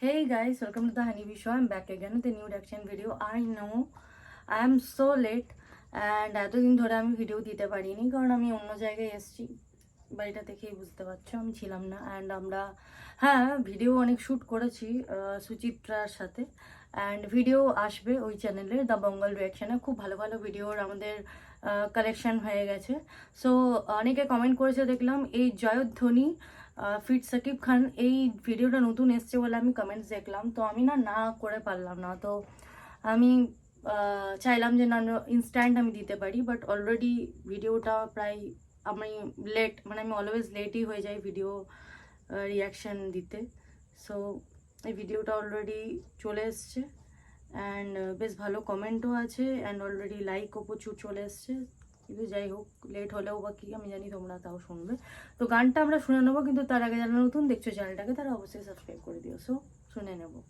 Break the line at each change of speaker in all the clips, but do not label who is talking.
Hey guys, welcome to the Honey Show. I'm back again with a new reaction video. I know I am so late and এতদিন ধরে আমি video দিতে পারিনি কারণ আমি অন্য জায়গায় এসেছি। বাড়িটা দেখেই বুঝতে পারছো আমি ছিলাম না। অ্যান্ড আমরা ভিডিও অনেক শ্যুট করেছি সুচিত্রার সাথে। অ্যান্ড ভিডিও আসবে ওই চ্যানেলে দ্য বেঙ্গল রিয়াকশনে। খুব ভালো ভালো ভিডিওর আমাদের কালেকশন হয়ে গেছে। সো অনেকে কমেন্ট করেছে দেখলাম এই জয়ধ্বনি ফিট সাকিব খান এই ভিডিওটা নতুন এসছে বলে আমি কমেন্টস দেখলাম। তো আমি না করে পারলাম না। তো আমি চাইলাম যে না ইনস্ট্যান্ট আমি দিতে পারি, বাট অলরেডি ভিডিওটা প্রায় আমি লেট, মানে আমি অলওয়েজ লেটই হয়ে যাই ভিডিও রিয়াকশান দিতে। সো এই ভিডিওটা অলরেডি চলে এসছে অ্যান্ড বেশ ভালো কমেন্টও আছে অ্যান্ড অলরেডি লাইকও প্রচুর চলে এসছে। কিন্তু যাই হোক, লেট হলেও বা কি আমি জানি তোমরা তাও শুনবে। তো গানটা আমরা শুনে নেবো, কিন্তু তার আগে যারা নতুন দেখছো চ্যানেলটাকে তারা অবশ্যই সাবস্ক্রাইব করে দিও। সো শুনে নেবো।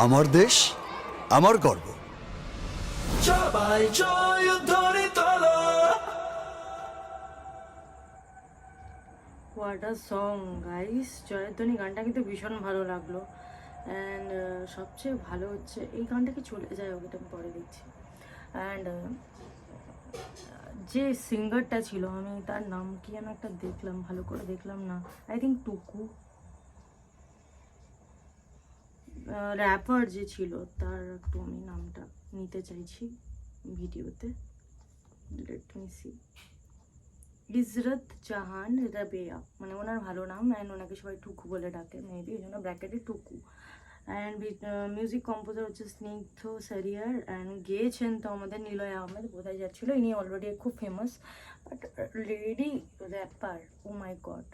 আমার দেশ আমার গর্ব।
সবাই জয়ধ্বনি তোলো।
হোয়াট আ সং গাইস, জয়ধ্বনি গানটা কিন্তু ভীষণ ভালো লাগলো। অ্যান্ড সবচেয়ে ভালো হচ্ছে এই গানটা কি চলে যায়, ওটা আমি পরে দেখছি। অ্যান্ড যে সিঙ্গারটা ছিল, আমি তার নাম কি যেন একটা দেখলাম, ভালো করে দেখলাম না, আই থিঙ্ক টুকু। র্যাপার যে ছিল তার একটু আমি নামটা নিতে চাইছি ভিডিওতে। Let me see. Israt Jahan Rabeya, মানে ওনার ভালো নাম, অ্যান্ড ওনাকে সবাই টুকু বলে ডাকে মেবি, ওই জন্য ব্র্যাকেটে টুকু। অ্যান্ড মিউজিক কম্পোজার হচ্ছে স্নিগ্ধ সারিয়ার, অ্যান্ড গেয়েছেন তো আমাদের নিলয় আহমেদ, বোঝাই যাচ্ছিলো ইনি অলরেডি খুব famous, but lady rapper, oh my god,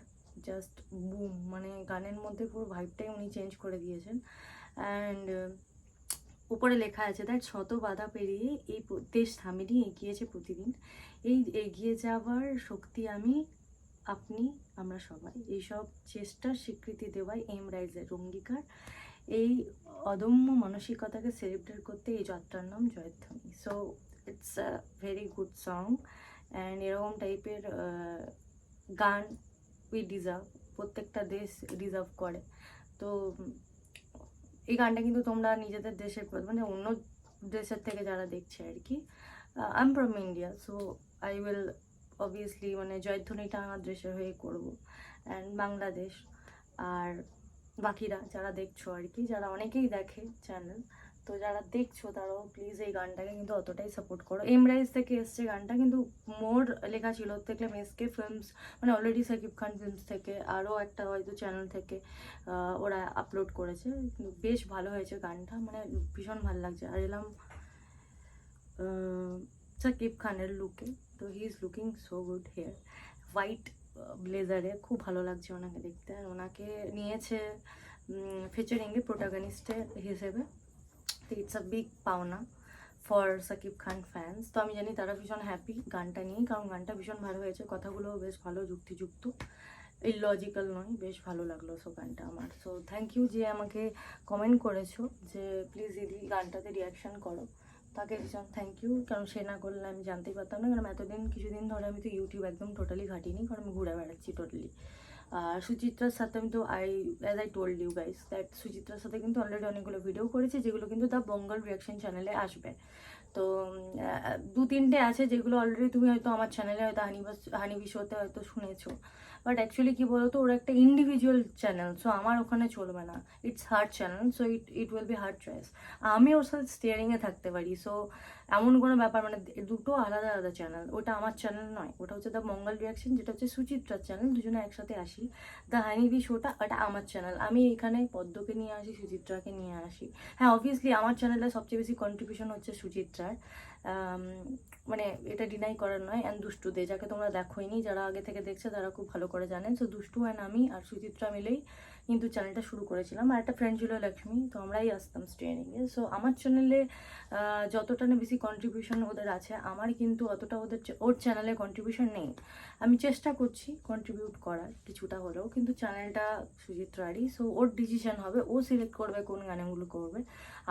just boom, মানে গানের মধ্যে পুরো ভাইবটাই উনি চেঞ্জ করে দিয়েছেন। অ্যান্ড উপরে লেখা আছে দ্যাট শত বাধা পেরিয়ে এই দেশ থামেনি, এগিয়েছে প্রতিদিন, এই এগিয়ে যাওয়ার শক্তি আমি, আপনি, আমরা সবাই, এইসব চেষ্টার স্বীকৃতি দেওয়াই এম রাইজের অঙ্গীকার, এই অদম্য মানসিকতাকে সেলিব্রেট করতে এই যাত্রার নাম জয়ধ্বনি। So it's a very good song, and এরকম টাইপের গান উই ডিজার্ভ, প্রত্যেকটা দেশ ডিজার্ভ করে। তো এই গানটা কিন্তু তোমরা নিজেদের দেশের মানে অন্য দেশের থেকে যারা দেখছে আর কি, I am from India, so I will obviously মানে জয়ধ্বনিটা আমার দেশের হয়ে করবো, অ্যান্ড বাংলাদেশ আর বাকিরা যারা দেখছো আর কি, যারা অনেকেই দেখে চ্যানেল, তো যারা দেখছো তারাও প্লিজ এই গানটাকে কিন্তু অতটাই সাপোর্ট করো। এমরাইজ থেকে এসছে গানটা, কিন্তু মোর লেখা ছিল দেখলাম এসকে ফিল্মস, মানে অলরেডি সাকিব খান ফিল্মস থেকে আরও একটা হয়তো চ্যানেল থেকে ওরা আপলোড করেছে, কিন্তু বেশ ভালো হয়েছে গানটা, মানে ভীষণ ভালো লাগছে। আর এলাম সাকিব খানের লুকে, তো he is looking so good hair, white ব্লেজারে, খুব ভালো লাগছে ওনাকে দেখতে। আর ওনাকে নিয়েছে ফিচারিংয়ে প্রোটাগনিস্টের হিসেবে, তো ইটস আ বিগ পাওনা ফর সাকিব খান ফ্যান্স। তো আমি জানি তারা ভীষণ হ্যাপি গানটা নিয়ে, কারণ গানটা ভীষণ ভালো হয়েছে, কথাগুলোও বেশ ভালো, যুক্তিযুক্ত, ইললজিক্যাল নয়, বেশ ভালো লাগলো সো গানটা আমার। সো থ্যাংক ইউ যে আমাকে কমেন্ট করেছো যে প্লিজ দিদি গানটাতে রিয়াকশান করো, তাকে ভীষণ থ্যাংক ইউ, কারণ সে না করলে আমি জানতেই পারতাম না, কারণ এতদিন কিছুদিন ধরে আমি তো ইউটিউব একদম টোটালি ঘাটিনি, কারণ আমি ঘুরে বেড়াচ্ছি টোটালি। সুচিত্রার সাথে আমি তো as I told you guys that সুচিত্রার সাথে কিন্তু অলরেডি অনেকগুলো ভিডিও করেছি, যেগুলো কিন্তু দ্য বেঙ্গল রিয়াকশন চ্যানেলে আসবে। তো 2-3টে আছে যেগুলো অলরেডি তুমি হয়তো আমার চ্যানেলে হয়তো হানিবি শোতে হয়তো শুনেছো, বাট অ্যাকচুয়ালি কী বলতো, ওরা একটা ইন্ডিভিজুয়াল চ্যানেল, সো আমার ওখানে চলবে না, it's hard channel, so it will be hard choice. আমি ওর সাথে স্টিয়ারিংয়ে থাকতে পারি, সো এমন কোনো ব্যাপার, মানে দুটো আলাদা আলাদা চ্যানেল, ওটা আমার চ্যানেল নয়, ওটা হচ্ছে দ্য মঙ্গল রিয়াকশন, যেটা হচ্ছে সুচিত্রার চ্যানেল, দুজনে একসাথে আসি। দ্য হানিবি শোটা ওটা আমার চ্যানেল, আমি এখানে পদ্মকে নিয়ে আসি, সুচিত্রাকে নিয়ে আসি। হ্যাঁ অবভিয়াসলি আমার চ্যানেলে সবচেয়ে বেশি কন্ট্রিবিউশন হচ্ছে সুচিত্রার, মানে এটা ডিনাই করার নয়, অ্যান্ড দুষ্টুদের, যাকে তোমরা দেখোইনি, যারা আগে থেকে দেখছে তারা খুব ভালো করে জানেন। সো দুষ্টু অ্যান্ড আমি আর সুচিত্রা মিলেই কিন্তু চ্যানেলটা শুরু করেছিলাম, আর একটা ফ্রেন্ড ছিল লক্ষ্মী, তো আমরাই আসতাম স্ট্রেনিংয়ে। সো আমার চ্যানেলে যতটা না বেশি কন্ট্রিবিউশন ওদের আছে, আমার কিন্তু অতটা ওর চ্যানেলে কন্ট্রিবিউশন নেই। আমি চেষ্টা করছি কন্ট্রিবিউট করার কিছুটা হলেও, কিন্তু চ্যানেলটা সুচিত্রারই, সো ওর ডিসিশন হবে, ও সিলেক্ট করবে কোন গানগুলো করবে,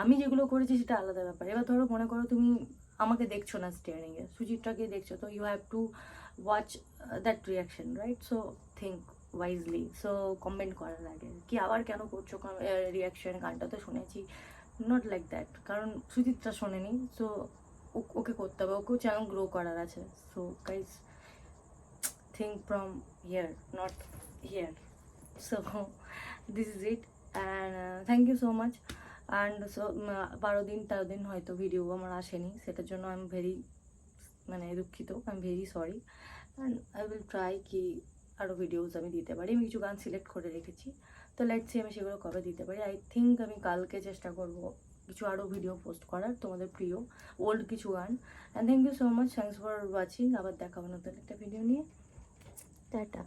আমি যেগুলো করেছি সেটা আলাদা ব্যাপার। এবার ধরো মনে করো তুমি আমাকে দেখছো না স্টিয়ারিংয়ে, সুচিত্রাকে দেখছো, তো you have to watch that reaction, right? So think wisely, so comment করার আগে কি আবার কেন করছো রিয়াকশন, গানটা তো শুনেছি, নট লাইক দ্যাট, কারণ সুচিত্রা শোনেনি, সো ওকে করতে হবে, ওকেও চ্যানেল গ্রো করার আছে। So guys think from here, not here. So this is it, and thank you so much. And so 12-13 দিন হয়তো ভিডিও আমার আসেনি, সেটার জন্য আই এম ভেরি মানে দুঃখিত, I am very sorry, and I will try কি আরও ভিডিওস আমি দিতে পারি। আমি কিছু গান সিলেক্ট করে রেখেছি, তো লেটস সি আমি সেগুলো কবে দিতে পারি। আই থিঙ্ক আমি কালকে চেষ্টা করব কিছু আরও ভিডিও পোস্ট করার, তোমাদের প্রিয় ওল্ড কিছু গান। And thank you so much, thanks for watching. আবার দেখা হবে নতুন একটা ভিডিও নিয়ে, টাটা।